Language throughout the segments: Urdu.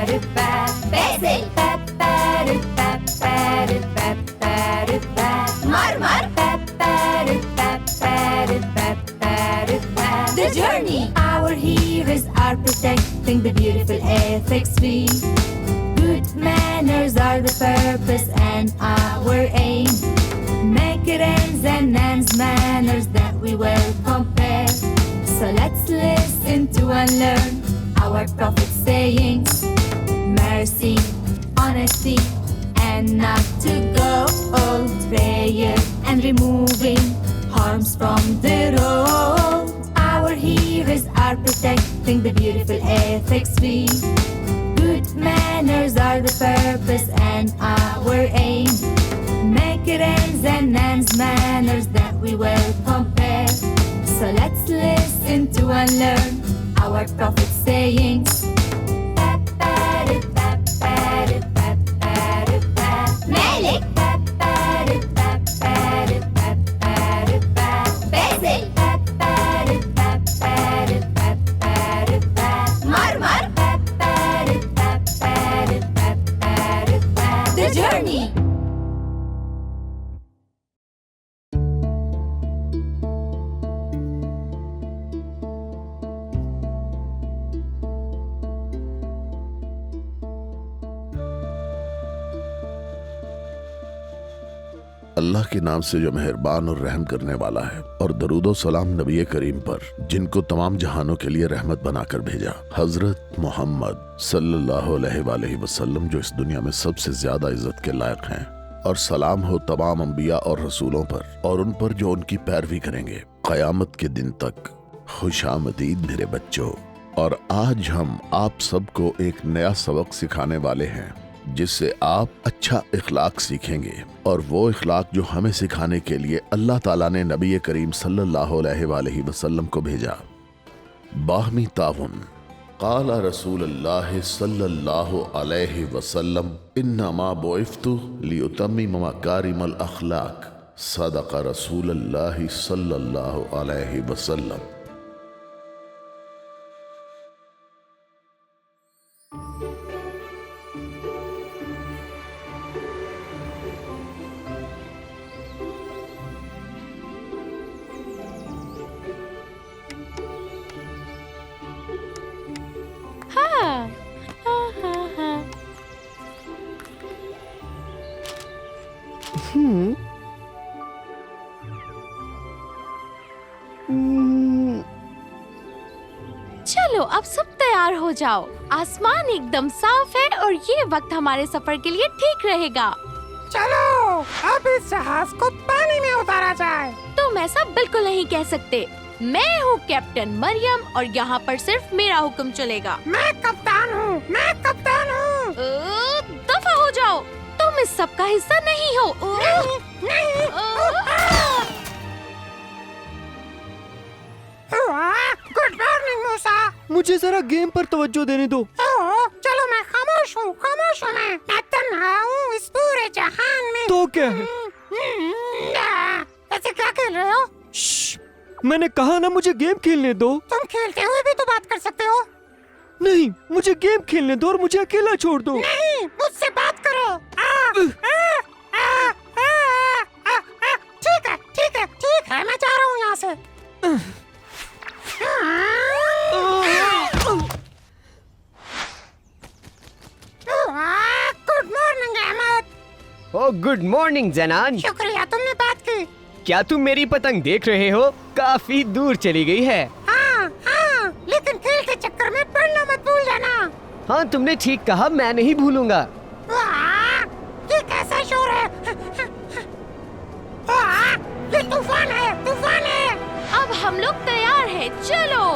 Basil. Marmar. The journey. Our heroes are protecting the beautiful ethics tree. Good manners are the purpose and our aim. Makerans and Nan's manners that we will compare. So let's listen to and learn our prophet's sayings. Mercy, honesty, and not to go old. Prayer and removing harms from the road. Our heroes are protecting the beautiful ethics tree. Good manners are the purpose and our aim. Makerans and Nan's manners that we will compare. So let's listen to and learn our prophet's sayings. Malik. Basil. Marmar. The journey. اللہ کے نام سے جو مہربان اور رحم کرنے والا ہے، اور درود و سلام نبی کریم پر جن کو تمام جہانوں کے لیے رحمت بنا کر بھیجا، حضرت محمد صلی اللہ علیہ وآلہ وسلم جو اس دنیا میں سب سے زیادہ عزت کے لائق ہیں، اور سلام ہو تمام انبیاء اور رسولوں پر اور ان پر جو ان کی پیروی کریں گے قیامت کے دن تک۔ خوش آمدید میرے بچوں، اور آج ہم آپ سب کو ایک نیا سبق سکھانے والے ہیں جس سے آپ اچھا اخلاق سیکھیں گے، اور وہ اخلاق جو ہمیں سکھانے کے لیے اللہ تعالیٰ نے نبی کریم صلی اللہ علیہ وآلہ وسلم کو بھیجا۔ باہمی تعاون۔ قال رسول اللہ صلی اللہ علیہ وسلم انما بعثت لیتمم مکارم الاخلاق، صدق رسول اللہ صلی اللہ علیہ وسلم۔ چلو اب سب تیار ہو جاؤ، آسمان ایک دم صاف ہے اور یہ وقت ہمارے سفر کے لیے ٹھیک رہے گا۔ چلو اب اس جہاز کو پانی میں اتارا جائے۔ تم ایسا بالکل نہیں کہہ سکتے، میں ہوں کیپٹن مریم اور یہاں پر صرف میرا حکم چلے گا۔ میں کپتان ہوں، میں کپتان ہوں۔ دفع ہو جاؤ، تم اس سب کا حصہ نہیں ہو۔ گڈ مارننگ موسیٰ۔ مجھے ذرا گیم پر توجہ دینے دو۔ چلو میں خاموش ہوں، خاموش ہوں، میں تنہا ہوں اس پورے جہان میں۔ تو کیا ہے؟ ایسے کیا کھیل رہے ہو؟ میں نے کہا نا مجھے گیم کھیلنے دو۔ تم کھیلتے ہوئے بھی تو بات کر سکتے ہو۔ نہیں، مجھے گیم کھیلنے دو اور مجھے اکیلا چھوڑ دو۔ نہیں، مجھ سے بات کرو۔ ٹھیک ہے، ٹھیک ہے، ٹھیک ہے، میں جا رہا ہوں یہاں سے۔ Good morning Ahmad. Oh good morning Zanan. شکریہ، تم نے بات کی۔ کیا تم میری پتنگ دیکھ رہے ہو؟ کافی دور چلی گئی ہے۔ ہاں ہاں، لیکن کھیل کے چکر میں پڑھنا مت بھول جانا۔ ہاں تم نے ٹھیک کہا، میں نہیں بھولوں گا۔ یہ کیسا شور ہے؟ یہ طوفان ہے، طوفان ہے۔ اب ہم لوگ تیار ہیں، چلو۔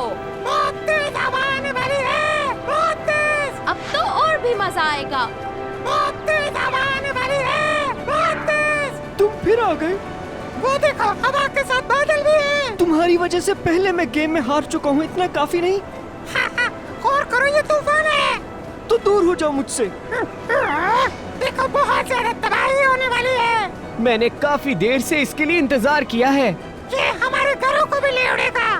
بہت تیز ہوا آنے والی ہے، بہت تیز۔ اب تو اور بھی مزہ آئے گا۔ بہت تیز ہوا آنے والی ہے، بہت تیز۔ تم پھر آ گئے؟ وہ دیکھو، ہوا کے ساتھ بادل بھی ہیں۔ تمہاری وجہ سے پہلے میں گیم میں ہار چکا ہوں، اتنا کافی نہیں؟ غور کرو، یہ طوفان ہے۔ تو دور ہو جاؤ مجھ سے۔ دیکھو، بہت زیادہ تباہی ہونے والی ہے۔ میں نے کافی دیر سے اس کے لیے انتظار کیا ہے۔ یہ ہمارے گھروں کو بھی لے اڑے گا۔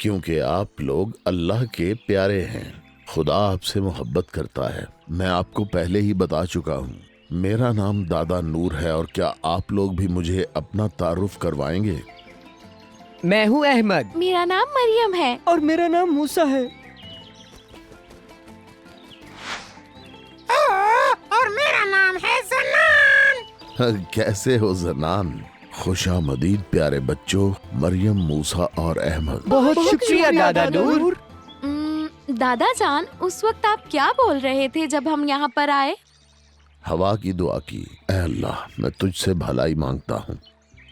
کیونکہ آپ لوگ اللہ کے پیارے ہیں. خدا آپ سے محبت کرتا ہے. میں آپ کو پہلے ہی بتا چکا ہوں. میرا نام دادا نور ہے. اور کیا آپ لوگ بھی مجھے اپنا تعارف کروائیں گے؟ میں ہوں احمد. میرا نام مریم ہے. اور میرا نام موسیٰ ہے. اور میرا نام ہے زنان. کیسے ہو زنان؟ خوش آمدید پیارے بچوں، مریم، موسیٰ اور احمد. بہت شکریہ دادا نور. دادا جان، اس وقت آپ کیا بول رہے تھے جب ہم یہاں پر آئے؟ ہوا کی دعا کی. اے اللہ، میں تجھ سے بھلائی مانگتا ہوں،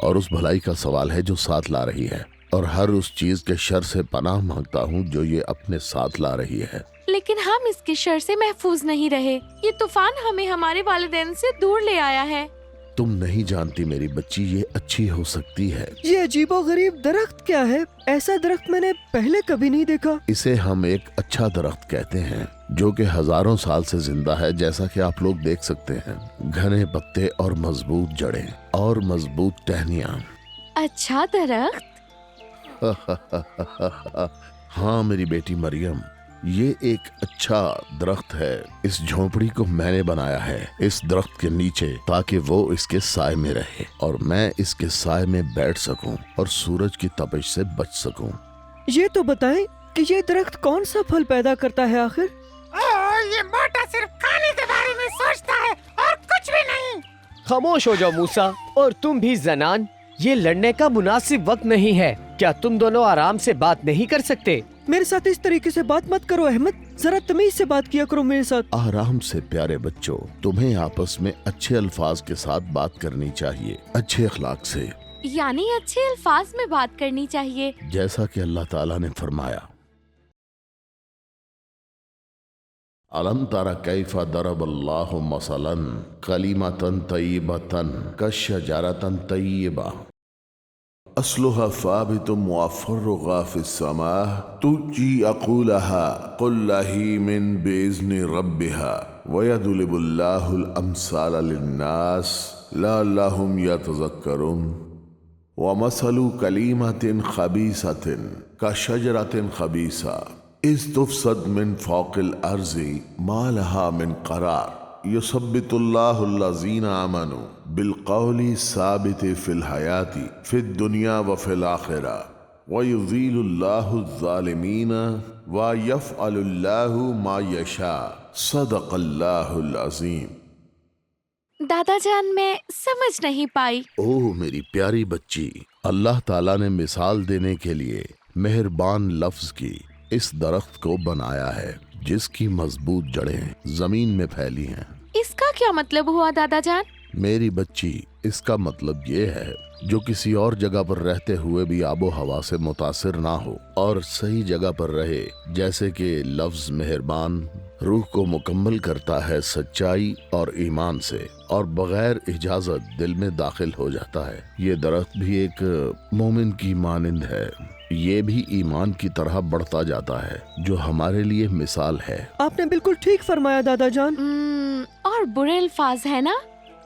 اور اس بھلائی کا سوال ہے جو ساتھ لا رہی ہے، اور ہر اس چیز کے شر سے پناہ مانگتا ہوں جو یہ اپنے ساتھ لا رہی ہے. لیکن ہم اس کے شر سے محفوظ نہیں رہے. یہ طوفان ہمیں ہمارے والدین سے دور لے آیا ہے. تم نہیں جانتی میری بچی، یہ اچھی ہو سکتی ہے. یہ عجیب و غریب درخت کیا ہے؟ ایسا درخت میں نے پہلے کبھی نہیں دیکھا. اسے ہم ایک اچھا درخت کہتے ہیں جو کہ ہزاروں سال سے زندہ ہے، جیسا کہ آپ لوگ دیکھ سکتے ہیں. گھنے پتے اور مضبوط جڑیں اور مضبوط ٹہنیاں. اچھا درخت. ہاں میری بیٹی مریم، یہ ایک اچھا درخت ہے. اس جھونپڑی کو میں نے بنایا ہے اس درخت کے نیچے، تاکہ وہ اس کے سائے میں رہے اور میں اس کے سائے میں بیٹھ سکوں اور سورج کی تپش سے بچ سکوں. یہ تو بتائیں کہ یہ درخت کون سا پھل پیدا کرتا ہے آخر؟ یہ موٹا صرف کھانے کے بارے میں سوچتا ہے اور کچھ بھی نہیں. خاموش ہو جاؤ موسیٰ، اور تم بھی زنان. یہ لڑنے کا مناسب وقت نہیں ہے. کیا تم دونوں آرام سے بات نہیں کر سکتے؟ میرے ساتھ اس طریقے سے بات مت کرو احمد. ذرا تمیز سے بات کیا کرو میرے ساتھ. آرام سے پیارے بچوں، تمہیں آپس میں اچھے الفاظ کے ساتھ بات کرنی چاہیے، اچھے اخلاق سے، یعنی اچھے الفاظ میں بات کرنی چاہیے، جیسا کہ اللہ تعالیٰ نے فرمایا. أَلَمْ تَرَ كَيْفَ ضَرَبَ اللَّهُ مَثَلًا كَلِمَةً طَيِّبَةً كَالشَّجَرَةٍ طَيِّبَةٍ أصلها ثابت وفرغها في السماء تؤتي أكلها كل حين بإذن ربها ويضرب الله الأمثال للناس لعلهم يتذكرون. ومثل كلمة خبيثة كشجرة خبيثة إذ تفسد من فوق الأرض ما لها من قرار يثبت الله الذين آمنوا بالقول الثابت في الحياة في الدنيا وفي الآخرة ويذل الله الظالمين ويفعل الله ما يشاء صدق الله العظيم. دادا جان میں سمجھ نہیں پائی. اوہ میری پیاری بچی، اللہ تعالیٰ نے مثال دینے کے لیے مہربان لفظ کی اس درخت کو بنایا ہے جس کی مضبوط جڑیں زمین میں پھیلی ہیں. اس کا کیا مطلب ہوا دادا جان؟ میری بچی، اس کا مطلب یہ ہے جو کسی اور جگہ پر رہتے ہوئے بھی آب و ہوا سے متاثر نہ ہو اور صحیح جگہ پر رہے. جیسے کہ لفظ مہربان روح کو مکمل کرتا ہے سچائی اور ایمان سے، اور بغیر اجازت دل میں داخل ہو جاتا ہے. یہ درخت بھی ایک مومن کی مانند ہے. یہ بھی ایمان کی طرح بڑھتا جاتا ہے، جو ہمارے لیے مثال ہے. آپ نے بالکل ٹھیک فرمایا دادا جان. اور برے الفاظ ہے نا؟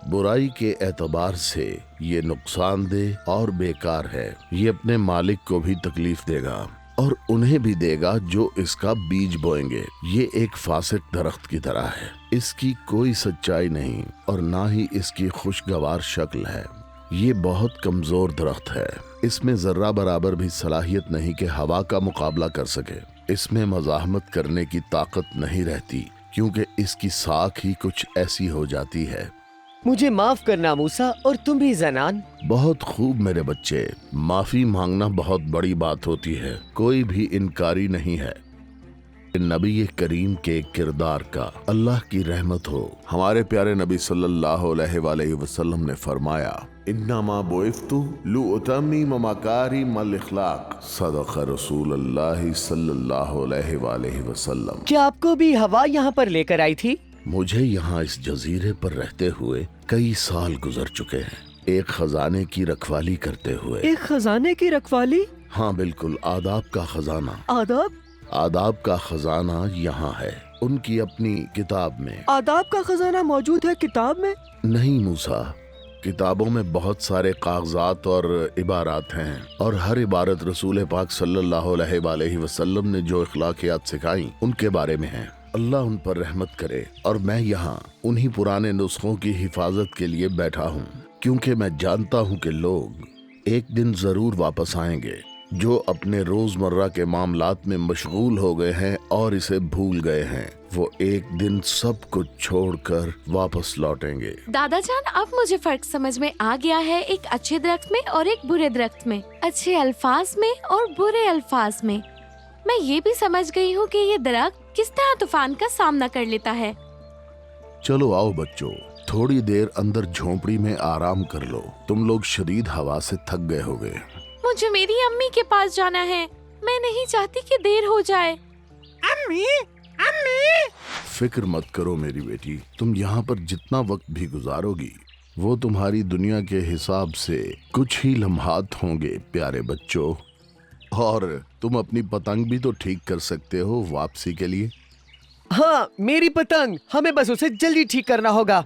برائی کے اعتبار سے یہ نقصان دہ اور بیکار ہے. یہ اپنے مالک کو بھی تکلیف دے گا اور انہیں بھی دے گا جو اس کا بیج بوئیں گے. یہ ایک فاسق درخت کی طرح ہے. اس کی کوئی سچائی نہیں اور نہ ہی اس کی خوشگوار شکل ہے. یہ بہت کمزور درخت ہے. اس میں ذرہ برابر بھی صلاحیت نہیں کہ ہوا کا مقابلہ کر سکے. اس میں مزاحمت کرنے کی طاقت نہیں رہتی، کیونکہ اس کی ساکھ ہی کچھ ایسی ہو جاتی ہے. مجھے معاف کرنا موسیٰ، اور تم بھی زنان. بہت خوب میرے بچے، معافی مانگنا بہت بڑی بات ہوتی ہے. کوئی بھی انکاری نہیں ہے. نبی کریم کے کردار کا اللہ کی رحمت ہو. ہمارے پیارے نبی صلی اللہ علیہ وآلہ وسلم نے فرمایا، انما بعثت لأتمم مکارم الاخلاق. صدق رسول اللہ صلی اللہ علیہ وآلہ وسلم. کیا آپ کو بھی ہوا یہاں پر لے کر آئی تھی؟ مجھے یہاں اس جزیرے پر رہتے ہوئے کئی سال گزر چکے ہیں، ایک خزانے کی رکھوالی کرتے ہوئے. ایک خزانے کی رکھوالی؟ ہاں بالکل، آداب کا خزانہ. آداب کا خزانہ یہاں ہے، ان کی اپنی کتاب میں. آداب کا خزانہ موجود ہے کتاب میں؟ نہیں موسیٰ، کتابوں میں بہت سارے کاغذات اور عبارات ہیں اور ہر عبارت رسول پاک صلی اللہ علیہ وآلہ وسلم نے جو اخلاقیات سکھائیں ان کے بارے میں ہیں۔ اللہ ان پر رحمت کرے، اور میں یہاں انہی پرانے نسخوں کی حفاظت کے لیے بیٹھا ہوں، کیونکہ میں جانتا ہوں کہ لوگ ایک دن ضرور واپس آئیں گے جو اپنے روزمرہ کے معاملات میں مشغول ہو گئے ہیں اور اسے بھول گئے ہیں، وہ ایک دن سب کچھ چھوڑ کر واپس لوٹیں گے۔ دادا جان، اب مجھے فرق سمجھ میں آ گیا ہے، ایک اچھے درخت میں اور ایک برے درخت میں، اچھے الفاظ میں اور برے الفاظ میں۔ میں یہ بھی سمجھ گئی ہوں کہ یہ درخت کس طرح طوفان کا سامنا کر لیتا ہے۔ چلو آؤ بچوں، تھوڑی دیر اندر جھونپڑی میں آرام کر لو، تم لوگ شدید ہوا سے تھک گئے ہوگے۔ مجھے میری امی کے پاس جانا ہے، میں نہیں چاہتی کہ دیر ہو جائے۔ امی امی فکر مت کرو میری بیٹی، تم یہاں پر جتنا وقت بھی گزارو گی وہ تمہاری دنیا کے حساب سے کچھ ہی لمحات ہوں گے پیارے بچوں، اور تم اپنی پتنگ بھی تو ٹھیک کر سکتے ہو واپسی کے لیے۔ ہاں میری پتنگ، ہمیں بس اسے جلدی ٹھیک کرنا ہوگا۔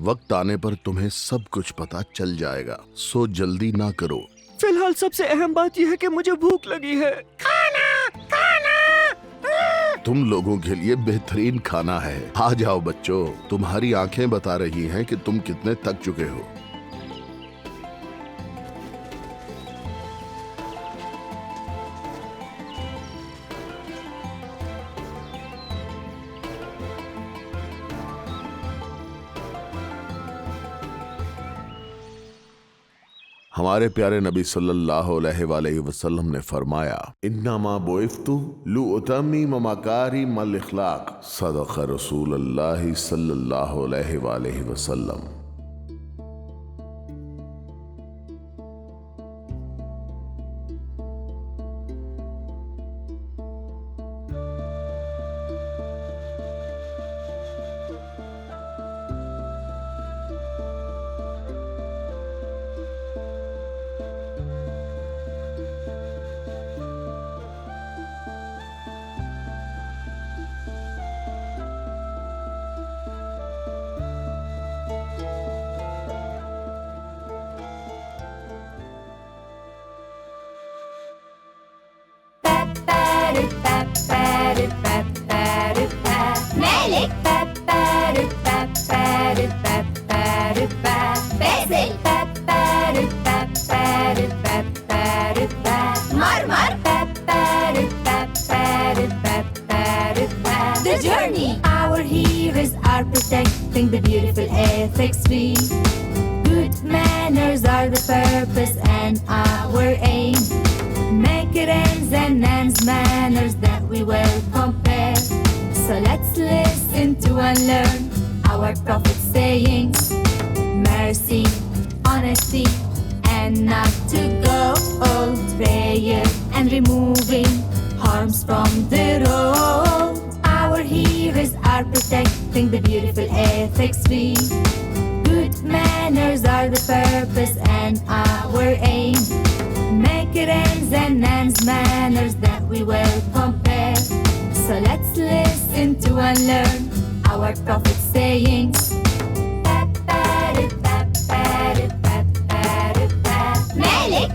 وقت آنے پر تمہیں سب کچھ پتا چل جائے گا، سو جلدی نہ کرو۔ فی الحال سب سے اہم بات یہ ہے کہ مجھے بھوک لگی ہے۔ تم لوگوں کے لیے بہترین کھانا ہے، آ جاؤ بچوں، تمہاری آنکھیں بتا رہی ہیں کہ تم کتنے تھک چکے ہو۔ ہمارے پیارے نبی صلی اللہ علیہ وآلہ وسلم نے فرمایا، انما بعثت لأتمم مکارم الاخلاق، صدق رسول اللہ صلی اللہ علیہ وآلہ وسلم۔ The journey, our heroes are protecting the beautiful ethics we. Good manners are the purpose and our aim. Make it ends and ends manners that we will compare. So let's listen to and learn our Prophet's sayings. Mercy, honesty, and not to go old. Prayer and removing harms from the road. Our heroes are protecting the beautiful ethics we. Good manners are the purpose and our aim. Make it ends and ends manners that we will compare. So let's listen to and learn our Prophet's sayings. Malik,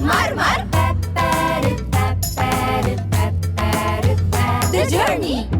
Marmar, the journey.